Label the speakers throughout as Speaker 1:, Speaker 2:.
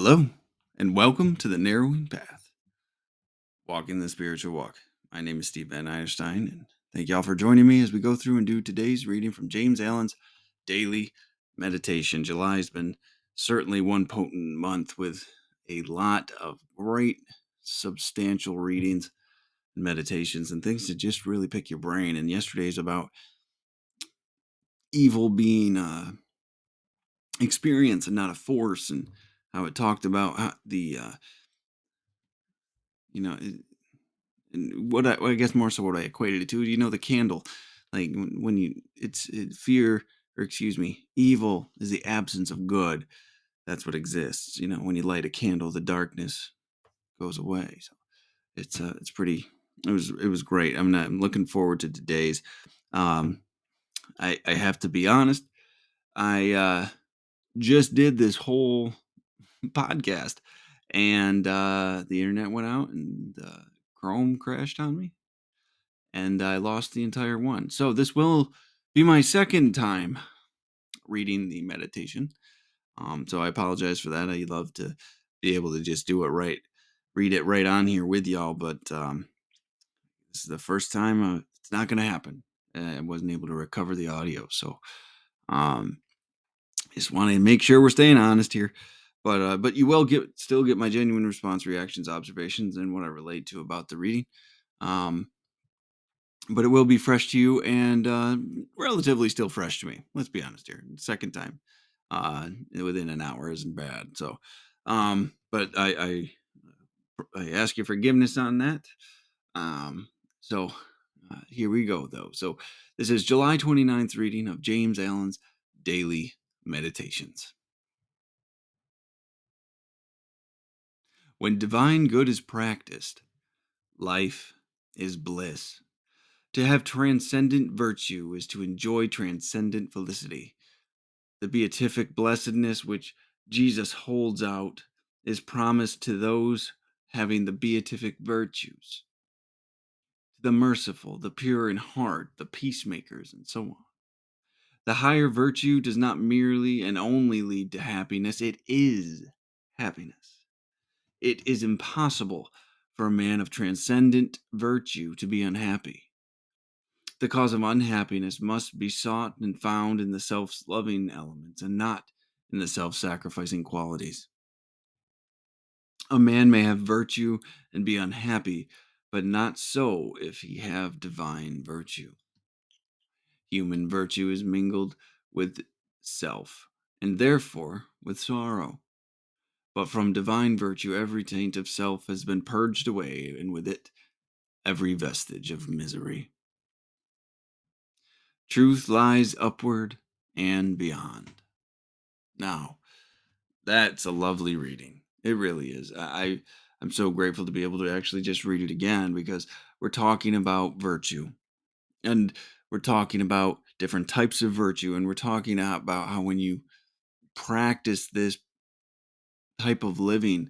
Speaker 1: Hello, and welcome to the Narrowing Path, Walking the Spiritual Walk. My name is Steve Van Eierstein, and thank y'all for joining me as we go through and do today's reading from James Allen's Daily Meditation. July has been certainly one potent month with a lot of great, substantial readings and meditations and things to just really pick your brain. And yesterday's about evil being experience and not a force, and how it talked about how and I guess more so what I equated it to, the candle, like when fear, or excuse me, evil is the absence of good. That's what exists. When you light a candle, the darkness goes away. So it's pretty. It was great. I'm looking forward to today's. Um, I have to be honest. I just did this whole podcast, and the internet went out, and Chrome crashed on me, and I lost the entire one. So this will be my second time reading the meditation. So I apologize for that. I love to be able to just do it right, read it right on here with y'all, but this is the first time. It's not going to happen. I wasn't able to recover the audio, so just want to make sure we're staying honest here. But you will still get my genuine response, reactions, observations, and what I relate to about the reading. But it will be fresh to you, and relatively still fresh to me. Let's be honest here. Second time within an hour isn't bad. So, but I ask your forgiveness on that. So here we go, though. So this is July 29th reading of James Allen's Daily Meditations. When divine good is practiced, life is bliss. To have transcendent virtue is to enjoy transcendent felicity. The beatific blessedness which Jesus holds out is promised to those having the beatific virtues, to the merciful, the pure in heart, the peacemakers, and so on. The higher virtue does not merely and only lead to happiness, it is happiness. It is impossible for a man of transcendent virtue to be unhappy. The cause of unhappiness must be sought and found in the self-loving elements and not in the self-sacrificing qualities. A man may have virtue and be unhappy, but not so if he have divine virtue. Human virtue is mingled with self, and therefore with sorrow. But from divine virtue every taint of self has been purged away, and with it every vestige of misery. Truth lies upward and beyond. Now, that's a lovely reading. It really is. I'm so grateful to be able to actually just read it again, because we're talking about virtue, and we're talking about different types of virtue, and we're talking about how when you practice this type of living,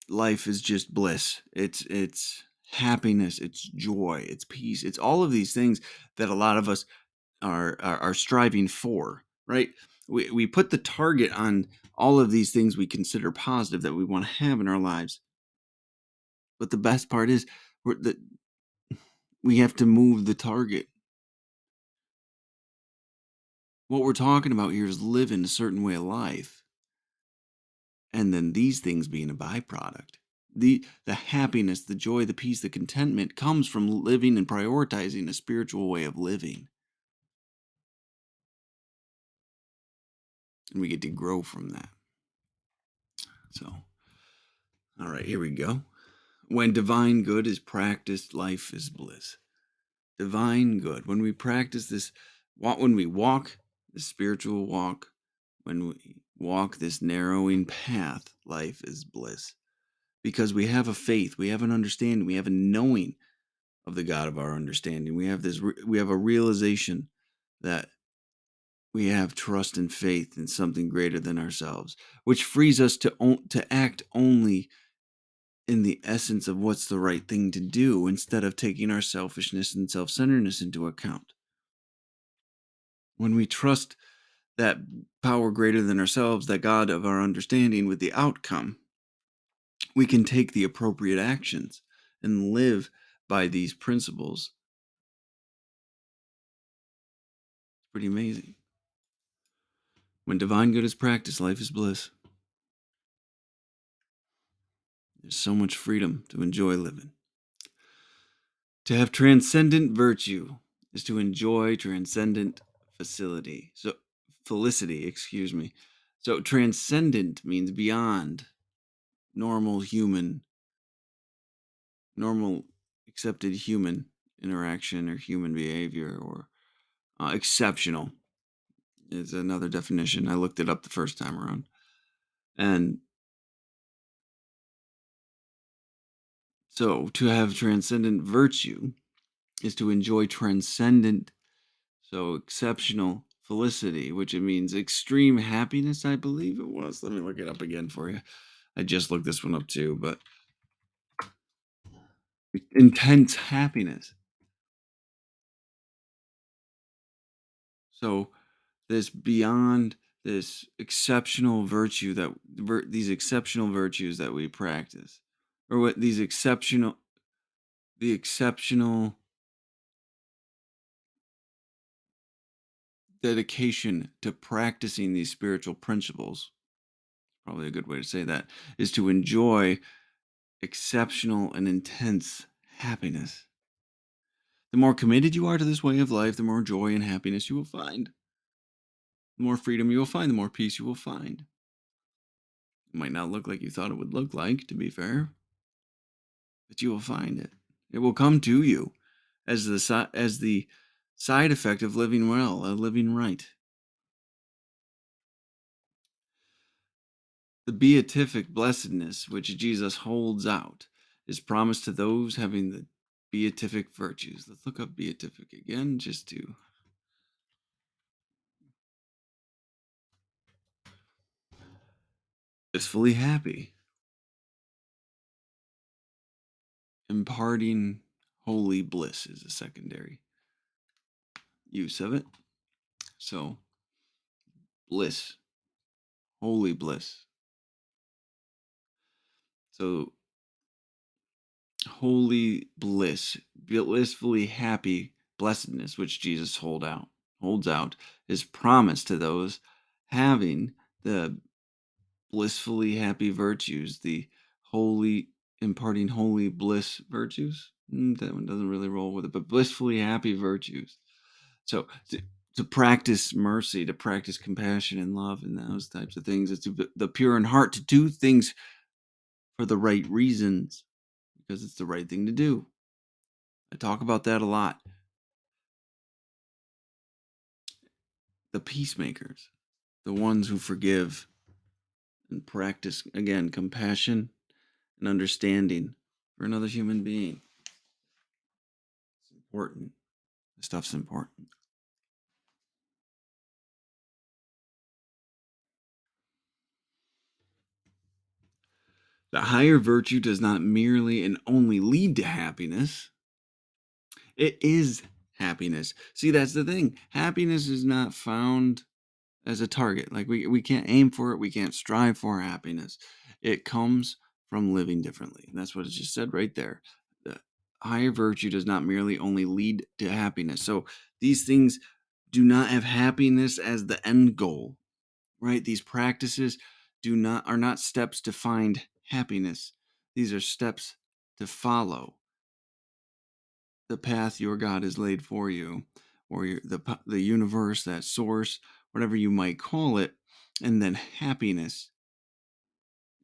Speaker 1: life is just bliss. It's happiness, it's joy, it's peace, it's all of these things that a lot of us are striving for, right? We put the target on all of these things we consider positive that we want to have in our lives. But the best part is that we have to move the target. What we're talking about here is living a certain way of life, and then these things being a byproduct. The happiness, the joy, the peace, the contentment comes from living and prioritizing a spiritual way of living. And we get to grow from that. So, all right, here we go. When divine good is practiced, life is bliss. Divine good. When we practice this, when we walk the spiritual walk, when we walk this narrowing path, life is bliss. Because we have a faith, we have an understanding, we have a knowing of the God of our understanding. We have a realization that we have trust and faith in something greater than ourselves, which frees us to act only in the essence of what's the right thing to do, instead of taking our selfishness and self-centeredness into account. When we trust that power greater than ourselves, that God of our understanding with the outcome, we can take the appropriate actions and live by these principles. It's pretty amazing. When divine good is practiced, life is bliss. There's so much freedom to enjoy living. To have transcendent virtue is to enjoy transcendent facility. So felicity, excuse me. So transcendent means beyond normal normal accepted human interaction or human behavior, or exceptional is another definition. I looked it up the first time around. And so to have transcendent virtue is to enjoy transcendent, so exceptional felicity, which it means extreme happiness, I believe it was. Let me look it up again for you. I just looked this one up too, but intense happiness. So this beyond this exceptional virtue that these exceptional virtues that we practice, or what these exceptional the exceptional dedication to practicing these spiritual principles, probably a good way to say that, is to enjoy exceptional and intense happiness. The more committed you are to this way of life, the more joy and happiness you will find. The more freedom you will find, the more peace you will find. It might not look like you thought it would look like, to be fair, but you will find it. It will come to you as the side effect of living well, living right. The beatific blessedness which Jesus holds out is promised to those having the beatific virtues. Let's look up beatific again, just to blissfully happy, imparting holy bliss is a secondary use of it. So bliss, holy bliss. So holy bliss, blissfully happy blessedness, which Jesus holds out, is promised to those having the blissfully happy virtues, the holy, imparting holy bliss virtues. That one doesn't really roll with it, but blissfully happy virtues. So to practice mercy, to practice compassion and love and those types of things, it's the pure in heart, to do things for the right reasons because it's the right thing to do. I talk about that a lot. The peacemakers, the ones who forgive and practice, again, compassion and understanding for another human being. It's important. This stuff's important. The higher virtue does not merely and only lead to happiness, it is happiness. See, that's the thing. Happiness is not found as a target. Like we can't aim for it, we can't strive for happiness. It comes from living differently. And that's what it just said right there. The higher virtue does not merely only lead to happiness. So these things do not have happiness as the end goal, right? These practices are not steps to find happiness. These are steps to follow the path your God has laid for you, or the universe, that source, whatever you might call it, and then happiness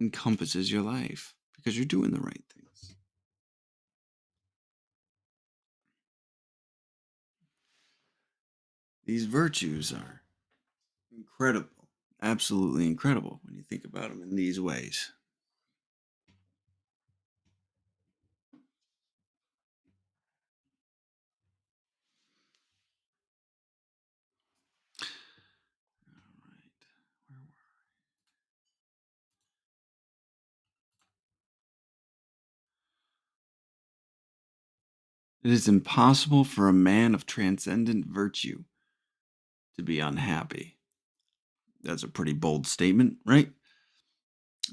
Speaker 1: encompasses your life because you're doing the right things. These virtues are incredible, absolutely incredible when you think about them in these ways. All right. It is impossible for a man of transcendent virtue to be unhappy. That's a pretty bold statement, right?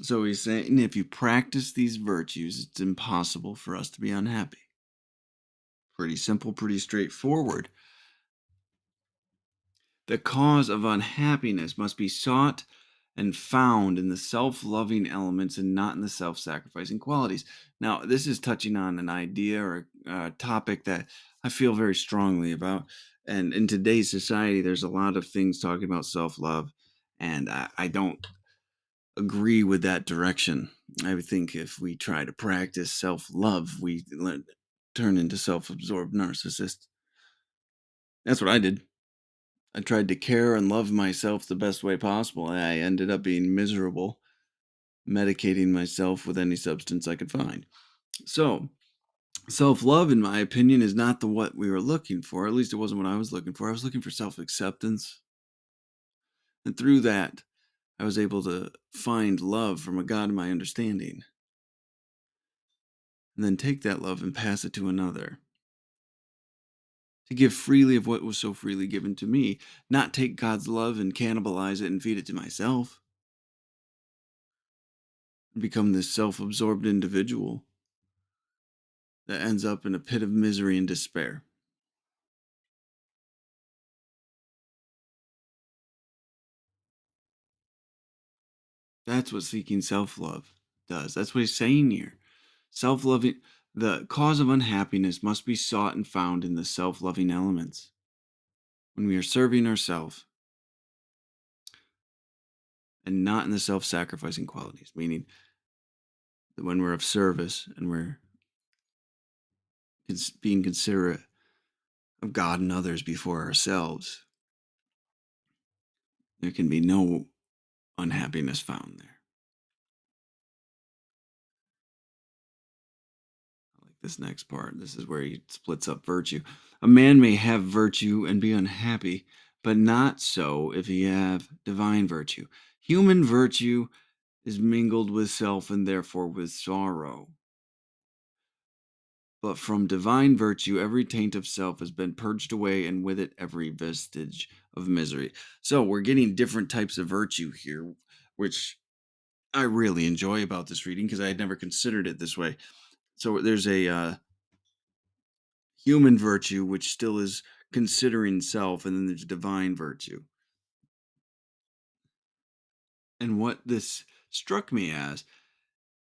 Speaker 1: So he's saying if you practice these virtues, it's impossible for us to be unhappy. Pretty simple, pretty straightforward. The cause of unhappiness must be sought and found in the self loving elements and not in the self sacrificing qualities. Now, this is touching on an idea or a topic that I feel very strongly about. And in today's society, there's a lot of things talking about self love, and I don't agree with that direction. I would think if we try to practice self love, we turn into self absorbed narcissists. That's what I did. I tried to care and love myself the best way possible, and I ended up being miserable, medicating myself with any substance I could find. So, self love, in my opinion, is not the what we were looking for. At least it wasn't what I was looking for. I was looking for self acceptance. And through that, I was able to find love from a God of my understanding, and then take that love and pass it to another. To give freely of what was so freely given to me, not take God's love and cannibalize it and feed it to myself, and become this self absorbed individual that ends up in a pit of misery and despair. That's what seeking self love does. That's what he's saying here. Self loving, the cause of unhappiness must be sought and found in the self loving elements. When we are serving ourselves and not in the self sacrificing qualities, meaning that when we're of service and we're being considerate of God and others before ourselves, there can be no unhappiness found there. I like this next part. This is where he splits up virtue. A man may have virtue and be unhappy, but not so if he have divine virtue. Human virtue is mingled with self and therefore with sorrow. But from divine virtue, every taint of self has been purged away, and with it, every vestige of misery. So we're getting different types of virtue here, which I really enjoy about this reading because I had never considered it this way. So there's a human virtue, which still is considering self, and then there's divine virtue. And what this struck me as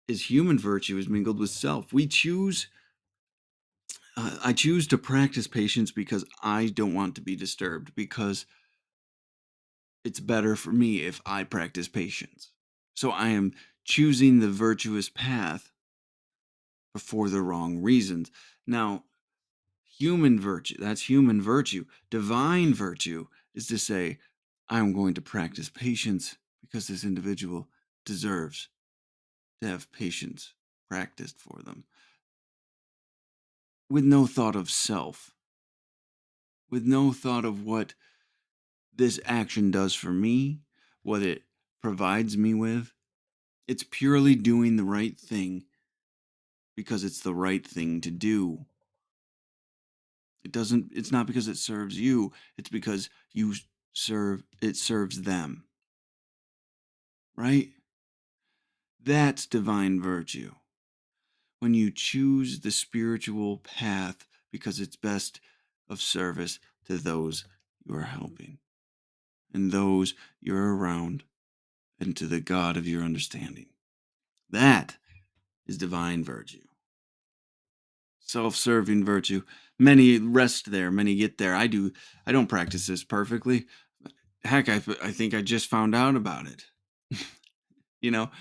Speaker 1: is human virtue is mingled with self. I choose to practice patience because I don't want to be disturbed, because it's better for me if I practice patience. So I am choosing the virtuous path for the wrong reasons. Now, human virtue, that's human virtue. Divine virtue is to say, I'm going to practice patience because this individual deserves to have patience practiced for them, with no thought of self, with no thought of what this action does for me, what it provides me with. It's purely doing the right thing because it's the right thing to do. It's not because it serves you, it's because it serves them. Right? That's divine virtue. When you choose the spiritual path because it's best of service to those you are helping and those you're around and to the God of your understanding. That is divine virtue. Self-serving virtue. Many rest there, many get there. I don't practice this perfectly. Heck, I think I just found out about it. You know,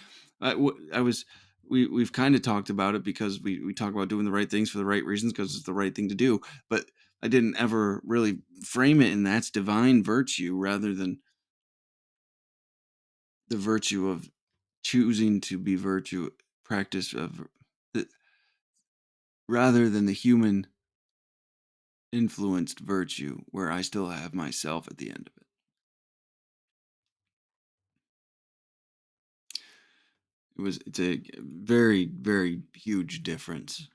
Speaker 1: I was we've kind of talked about it because we talk about doing the right things for the right reasons because it's the right thing to do. But I didn't ever really frame it in that's divine virtue rather than the virtue of choosing to be virtue practice of the, rather than the human influenced virtue where I still have myself at the end of it. It's a very, very huge difference.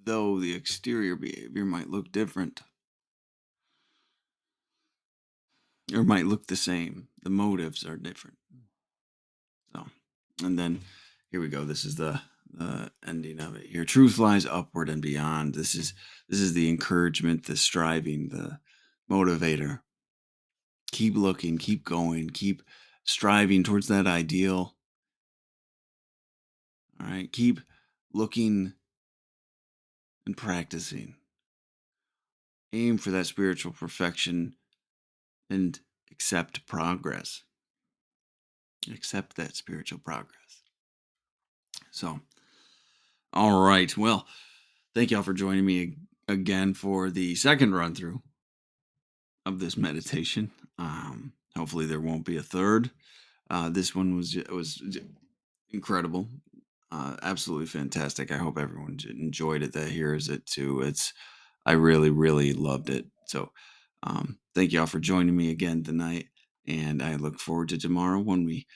Speaker 1: Though the exterior behavior might look different. or might look the same. The motives are different. So, and then here we go. This is the ending of it here. Truth lies upward and beyond. This is the encouragement, the striving, the motivator. Keep looking, keep going, keep striving towards that ideal. All right, keep looking and practicing. Aim for that spiritual perfection and accept progress. Accept that spiritual progress. So, all right. Well, thank y'all for joining me again for the second run through of this meditation. Hopefully, there won't be a third. This one was incredible, absolutely fantastic. I hope everyone enjoyed it that hears it too. I really really loved it. So, thank y'all for joining me again tonight, and I look forward to tomorrow when we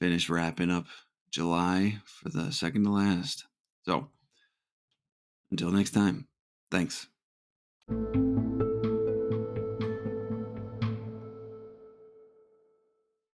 Speaker 1: finish wrapping up July for the second to last. So, until next time, thanks.